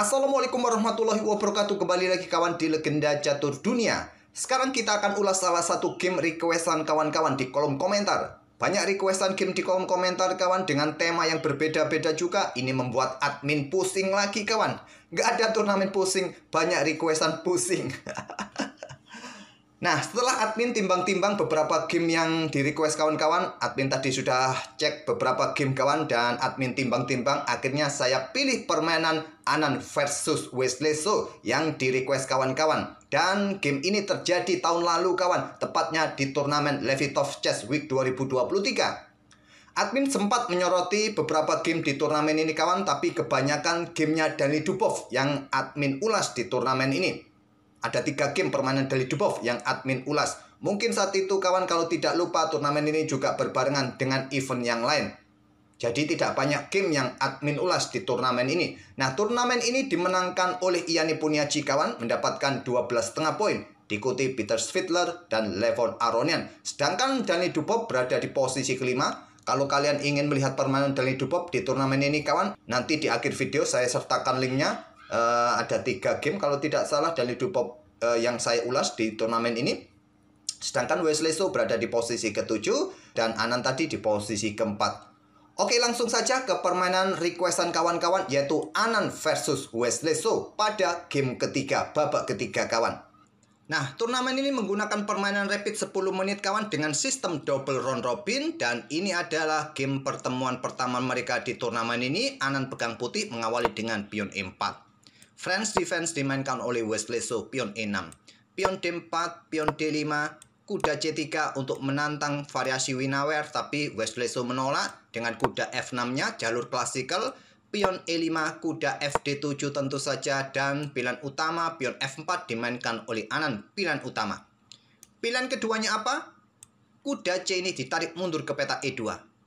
Assalamualaikum warahmatullahi wabarakatuh. Kembali lagi kawan di Legenda Catur Dunia. Sekarang kita akan ulas salah satu game requestan kawan-kawan di kolom komentar. Banyak requestan game di kolom komentar kawan dengan tema yang berbeda-beda juga. Ini membuat admin pusing lagi kawan. Gak ada turnamen pusing, banyak requestan pusing. Nah, setelah admin timbang-timbang beberapa game yang di request kawan-kawan, admin tadi sudah cek beberapa game kawan, dan admin timbang-timbang, akhirnya saya pilih permainan Anan versus Wesley So yang di request kawan-kawan. Dan game ini terjadi tahun lalu kawan, tepatnya di turnamen Levitov Chess Week 2023. Admin sempat menyoroti beberapa game di turnamen ini kawan, tapi kebanyakan gamenya Dani Dubov yang admin ulas di turnamen ini. Ada 3 game permainan Dani Dubov yang admin ulas. Mungkin saat itu kawan kalau tidak lupa turnamen ini juga berbarengan dengan event yang lain. Jadi tidak banyak game yang admin ulas di turnamen ini. Nah, turnamen ini dimenangkan oleh Iani Puniaji kawan, mendapatkan 12,5 poin. Diikuti Peter Svidler dan Levon Aronian. Sedangkan Dani Dubov berada di posisi kelima. Kalau kalian ingin melihat permainan Dani Dubov di turnamen ini kawan, nanti di akhir video saya sertakan linknya. Ada 3 game kalau tidak salah Dani Dubov yang saya ulas di turnamen ini. Sedangkan Wesley So berada di posisi ke-7 dan Anan tadi di posisi ke-4. Oke, langsung saja ke permainan requestan kawan-kawan, yaitu Anan versus Wesley So pada game ketiga, babak ketiga kawan. Nah, turnamen ini menggunakan permainan rapid 10 menit kawan dengan sistem double round robin, dan ini adalah game pertemuan pertama mereka di turnamen ini. Anan pegang putih mengawali dengan pion E4. French defense dimainkan oleh Wesley So, pion E6, pion D4, pion D5, kuda C3 untuk menantang variasi Winawer, tapi Wesley So menolak dengan kuda F6-nya, jalur klasikal, pion E5, kuda FD7 tentu saja, dan pilihan utama pion F4 dimainkan oleh Anan, pilihan utama. Pilihan keduanya apa? Kuda C ini ditarik mundur ke peta E2.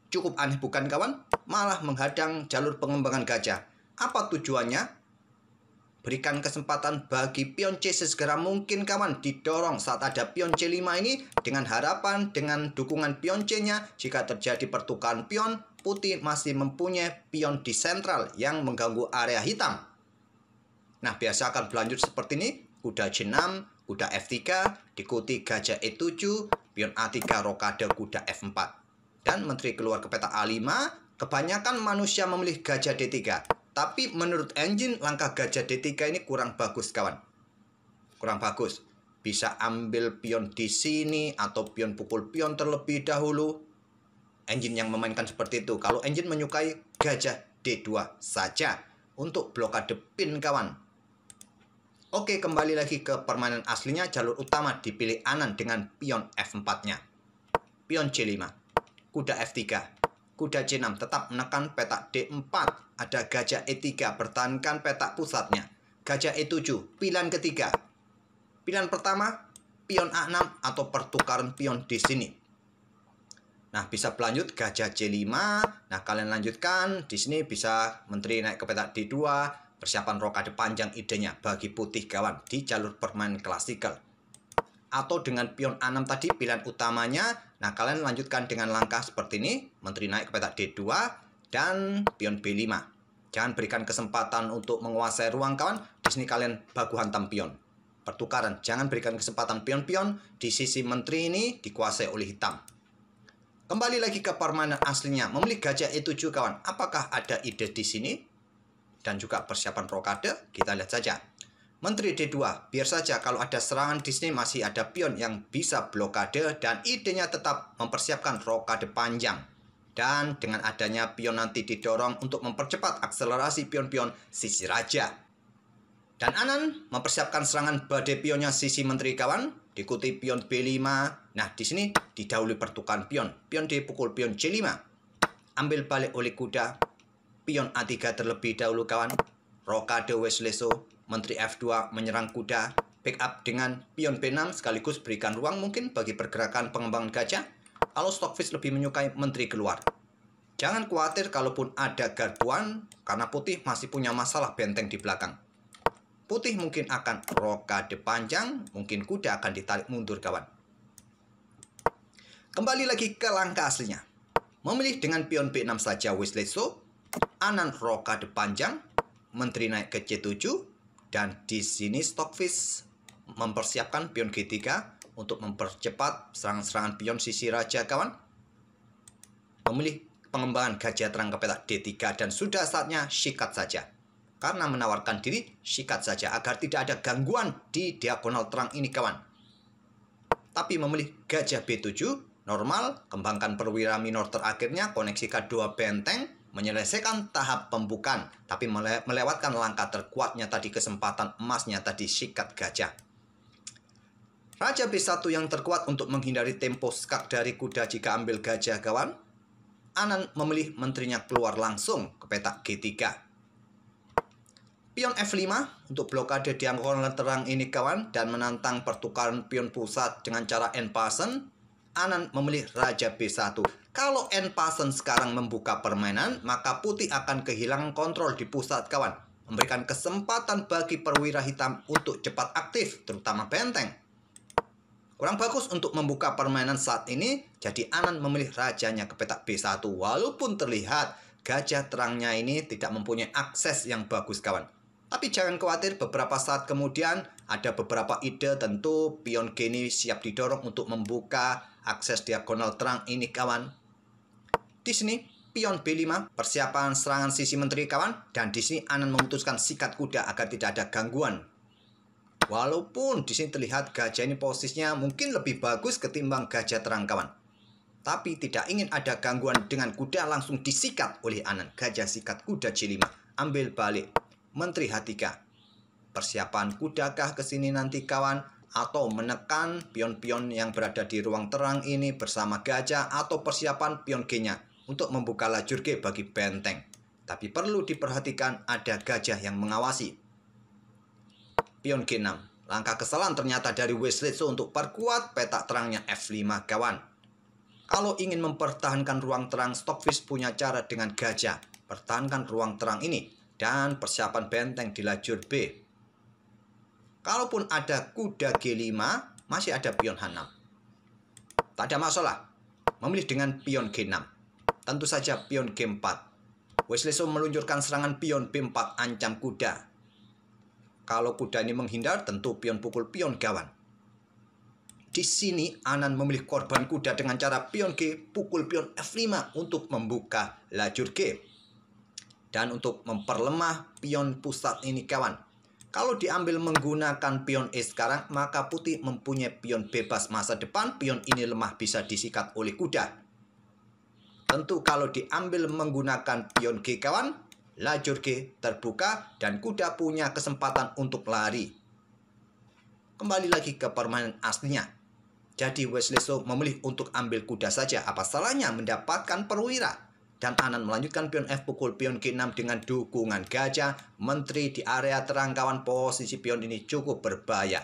Cukup aneh bukan kawan? Malah menghadang jalur pengembangan gajah. Apa tujuannya? Berikan kesempatan bagi pion C sesegera mungkin kawan didorong saat ada pion C5 ini, dengan harapan dengan dukungan pion C-nya jika terjadi pertukaran pion, putih masih mempunyai pion di sentral yang mengganggu area hitam. Nah, biasa akan berlanjut seperti ini. Kuda C6, kuda F3, diikuti gajah E7, pion A3, rokade kuda F4. Dan menteri keluar ke peta A5, kebanyakan manusia memilih gajah D3. Tapi menurut engine langkah gajah D3 ini kurang bagus kawan. Kurang bagus. Bisa ambil pion di sini atau pion pukul pion terlebih dahulu. Engine yang memainkan seperti itu. Kalau engine menyukai gajah D2 saja untuk blokade pin kawan. Oke, kembali lagi ke permainan aslinya. Jalur utama dipilih Anan dengan pion F4-nya. Pion C5. Kuda F3. Kuda C6 tetap menekan petak D4. Ada gajah E3 bertahankan petak pusatnya. Gajah E7, pilihan ketiga. Pilihan pertama, pion A6 atau pertukaran pion di sini. Nah, bisa berlanjut gajah C5. Nah, kalian lanjutkan di sini bisa menteri naik ke petak D2. Persiapan rokade panjang idenya bagi putih kawan di jalur permainan klasikal. Atau dengan pion A6 tadi pilihan utamanya. Nah, kalian lanjutkan dengan langkah seperti ini. Menteri naik ke petak D2 dan pion B5. Jangan berikan kesempatan untuk menguasai ruang kawan. Di sini kalian baku hantam pion. Pertukaran, jangan berikan kesempatan pion-pion di sisi menteri ini dikuasai oleh hitam. Kembali lagi ke permainan aslinya. Memilih gajah E7 kawan. Apakah ada ide di sini? Dan juga persiapan rokade, kita lihat saja. Menteri D2, biar saja kalau ada serangan di sini masih ada pion yang bisa blokade, dan idenya tetap mempersiapkan rokade panjang. Dan dengan adanya pion nanti didorong untuk mempercepat akselerasi pion-pion sisi raja. Dan Anan mempersiapkan serangan badai pionnya sisi menteri kawan, diikuti pion B5. Nah, di sini didahului pertukaran pion. Pion dipukul pion C5. Ambil balik oleh kuda. Pion A3 terlebih dahulu kawan. Rokade Wesley So. Menteri F2 menyerang kuda, backup dengan pion B6 sekaligus berikan ruang mungkin bagi pergerakan pengembangan gajah. Kalau Stockfish lebih menyukai menteri keluar. Jangan khawatir kalaupun ada garduan, karena putih masih punya masalah benteng di belakang. Putih mungkin akan rokade panjang, mungkin kuda akan ditarik mundur kawan. Kembali lagi ke langkah aslinya. Memilih dengan pion B6 saja Wesley So. Anan rokade panjang. menteri naik ke C7 dan di sini Stockfish mempersiapkan pion G3 untuk mempercepat serangan-serangan pion sisi raja kawan. Memilih pengembangan gajah terang ke petak D3 dan sudah saatnya sikat saja. Karena menawarkan diri, sikat saja agar tidak ada gangguan di diagonal terang ini kawan. Tapi memilih gajah B7, normal, kembangkan perwira minor terakhirnya, koneksikan 2 benteng, menyelesaikan tahap pembukaan, tapi melewatkan langkah terkuatnya tadi, kesempatan emasnya tadi, sikat gajah. Raja B1 yang terkuat untuk menghindari tempo skak dari kuda jika ambil gajah kawan. Anan memilih menterinya keluar langsung ke petak G3. Pion F5 untuk blokade diagonal terang ini kawan dan menantang pertukaran pion pusat dengan cara end pasen. Anan memilih Raja B1. Kalau end pasen sekarang membuka permainan, maka putih akan kehilangan kontrol di pusat kawan. Memberikan kesempatan bagi perwira hitam untuk cepat aktif, terutama benteng. Kurang bagus untuk membuka permainan saat ini, jadi Anan memilih rajanya ke petak B1. Walaupun terlihat gajah terangnya ini tidak mempunyai akses yang bagus kawan. Tapi jangan khawatir, beberapa saat kemudian ada beberapa ide, tentu pion G ini siap didorong untuk membuka akses diagonal terang ini kawan. Di sini pion B5 persiapan serangan sisi menteri kawan, dan di sini Anan memutuskan sikat kuda agar tidak ada gangguan. Walaupun di sini terlihat gajah ini posisinya mungkin lebih bagus ketimbang gajah terang kawan. Tapi tidak ingin ada gangguan dengan kuda, langsung disikat oleh Anan. Gajah sikat kuda C5, ambil balik. Menteri H3. Persiapan kudakah ke sini nanti kawan, atau menekan pion-pion yang berada di ruang terang ini bersama gajah, atau persiapan pion G-nya untuk membuka lajur G bagi benteng. Tapi perlu diperhatikan ada gajah yang mengawasi. Pion G6. Langkah kesalahan ternyata dari Wesley So untuk perkuat petak terangnya F5 kawan. Kalau ingin mempertahankan ruang terang, Stockfish punya cara dengan gajah. Pertahankan ruang terang ini dan persiapan benteng di lajur B. Kalaupun ada kuda G5, masih ada pion H6. Tak ada masalah. Memilih dengan pion G6. Tentu saja pion G4. Wesley So meluncurkan serangan pion B4, ancam kuda. Kalau kuda ini menghindar, tentu pion pukul pion kawan. Di sini Anan memilih korban kuda dengan cara pion G pukul pion F5 untuk membuka lajur G. Dan untuk memperlemah pion pusat ini kawan. Kalau diambil menggunakan pion E sekarang, maka putih mempunyai pion bebas masa depan. Pion ini lemah, bisa disikat oleh kuda. Tentu kalau diambil menggunakan pion G kawan, lajur G terbuka dan kuda punya kesempatan untuk lari. Kembali lagi ke permainan aslinya. Jadi Wesley So memilih untuk ambil kuda saja. Apa salahnya mendapatkan perwira? Dan Anan melanjutkan pion F pukul pion G6 dengan dukungan gajah. Menteri di area terang kawan, posisi pion ini cukup berbahaya.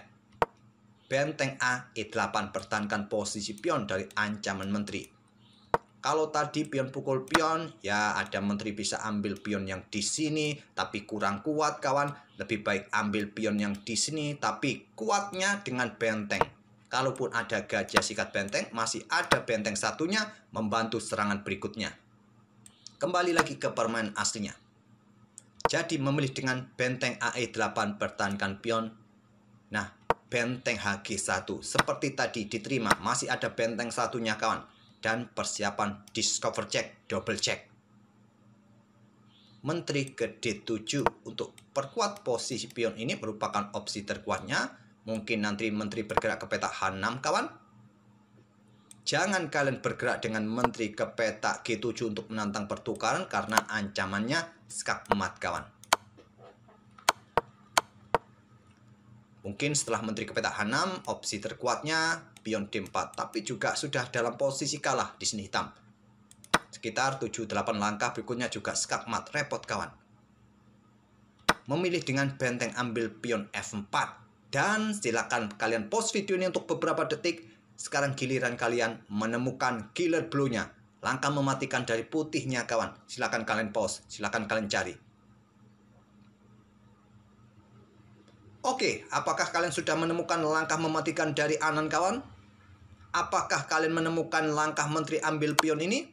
Benteng A, E8 pertahankan posisi pion dari ancaman menteri. Kalau tadi pion pukul pion, ya ada menteri bisa ambil pion yang di sini, tapi kurang kuat kawan. Lebih baik ambil pion yang di sini, tapi kuatnya dengan benteng. Kalaupun ada gajah sikat benteng, masih ada benteng satunya membantu serangan berikutnya. Kembali lagi ke permainan aslinya. Jadi memilih dengan benteng AE8 pertahankan pion. Nah, benteng HG1 seperti tadi diterima, masih ada benteng satunya kawan. Dan persiapan discover check, double check. Menteri ke D7 untuk perkuat posisi pion ini merupakan opsi terkuatnya. Mungkin nanti menteri bergerak ke petak H6 kawan. Jangan kalian bergerak dengan menteri ke petak G7 untuk menantang pertukaran karena ancamannya skak emat kawan. Mungkin setelah menteri ke petak H6, opsi terkuatnya pion D4, tapi juga sudah dalam posisi kalah di sini hitam. Sekitar 7-8 langkah berikutnya juga skak emat, repot kawan. Memilih dengan benteng ambil pion F4 dan silakan kalian pause video ini untuk beberapa detik. Sekarang giliran kalian menemukan killer blow-nya. Langkah mematikan dari putihnya kawan. Silakan kalian pause. Silakan kalian cari. Oke, apakah kalian sudah menemukan langkah mematikan dari Anan kawan? Apakah kalian menemukan langkah menteri ambil pion ini?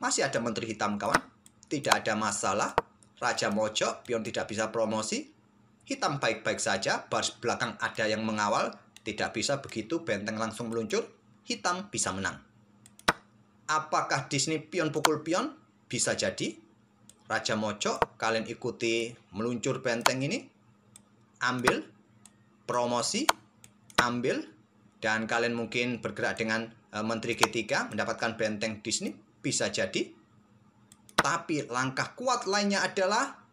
Masih ada menteri hitam kawan. Tidak ada masalah. raja mojok, pion tidak bisa promosi. Hitam baik-baik saja, baris belakang ada yang mengawal. Tidak bisa begitu, benteng langsung meluncur. Hitam bisa menang. Apakah di sini pion pukul pion? Bisa jadi. Raja mojok, kalian ikuti meluncur benteng ini. Ambil, promosi, ambil. Dan kalian mungkin bergerak dengan menteri G3, mendapatkan benteng di sini. Bisa jadi. Tapi langkah kuat lainnya adalah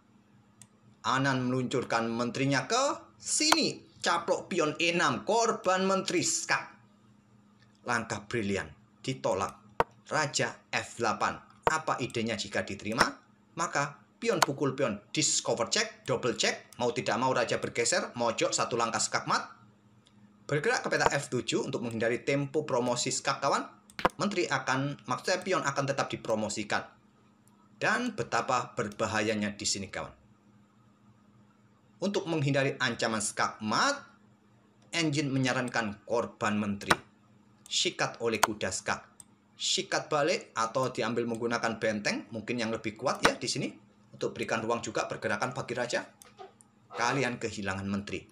Anan meluncurkan menterinya ke sini. Caplok pion E6, korban menteri skak. Langkah brilian, ditolak. Raja F8. Apa idenya jika diterima? Maka pion pukul pion, discover check, double check. Mau tidak mau raja bergeser, mojok satu langkah skakmat. Bergerak ke peta F7 untuk menghindari tempo promosi skak kawan. Maksudnya pion akan tetap dipromosikan. Dan betapa berbahayanya di sini kawan. Untuk menghindari ancaman skakmat, engine menyarankan korban menteri. Sikat oleh kuda skak. Sikat balik atau diambil menggunakan benteng, mungkin yang lebih kuat ya di sini. Untuk berikan ruang juga pergerakan bagi raja. Kalian kehilangan menteri.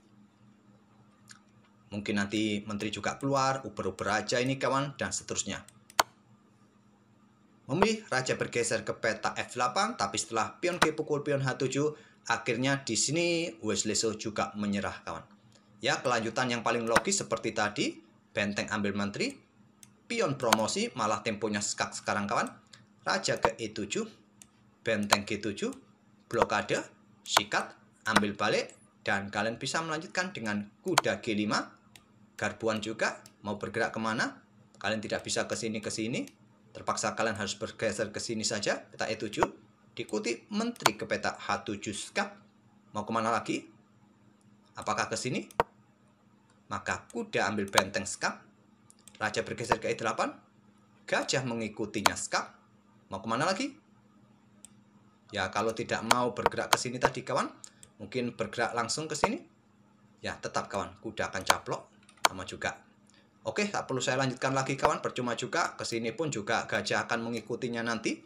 Mungkin nanti menteri juga keluar, uber-uber raja ini kawan, dan seterusnya. Memilih raja bergeser ke peta F8, tapi setelah pion G pukul pion H7, akhirnya di sini Wesleso juga menyerah kawan. Ya, kelanjutan yang paling logis seperti tadi, benteng ambil menteri, pion promosi, malah temponya skak sekarang kawan. Raja ke E7, benteng G7, blokade, sikat, ambil balik, dan kalian bisa melanjutkan dengan kuda G5, garbuan juga, mau bergerak kemana, kalian tidak bisa ke sini, terpaksa kalian harus bergeser ke sini saja, peta E7, diikuti menteri ke peta H7 skak, mau kemana lagi? Apakah ke sini? Maka kuda ambil benteng skak, raja bergeser ke E8, gajah mengikutinya skak, mau kemana lagi? Ya, kalau tidak mau bergerak ke sini tadi kawan, mungkin bergerak langsung ke sini. Ya, tetap kawan, kuda akan caplok, sama juga. Oke, tak perlu saya lanjutkan lagi kawan, percuma juga, ke sini pun juga gajah akan mengikutinya nanti.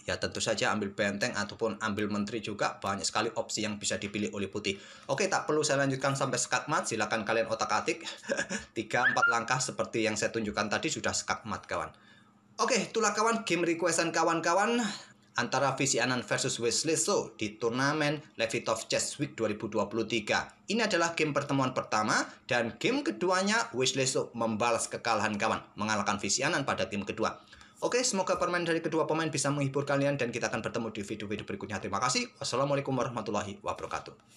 Ya tentu saja ambil benteng ataupun ambil menteri juga, banyak sekali opsi yang bisa dipilih oleh putih. Oke, tak perlu saya lanjutkan sampai skakmat, silakan kalian otak-atik. 3-4 langkah seperti yang saya tunjukkan tadi sudah skakmat kawan. Oke, itulah kawan game requestan kawan-kawan antara VC Anan versus Wesleso di turnamen Levitov Chess Week 2023. Ini adalah game pertemuan pertama, dan game keduanya Wesleso membalas kekalahan kawan, mengalahkan VC Anan pada game kedua. Oke, semoga permainan dari kedua pemain bisa menghibur kalian, dan kita akan bertemu di video-video berikutnya. Terima kasih. Wassalamualaikum warahmatullahi wabarakatuh.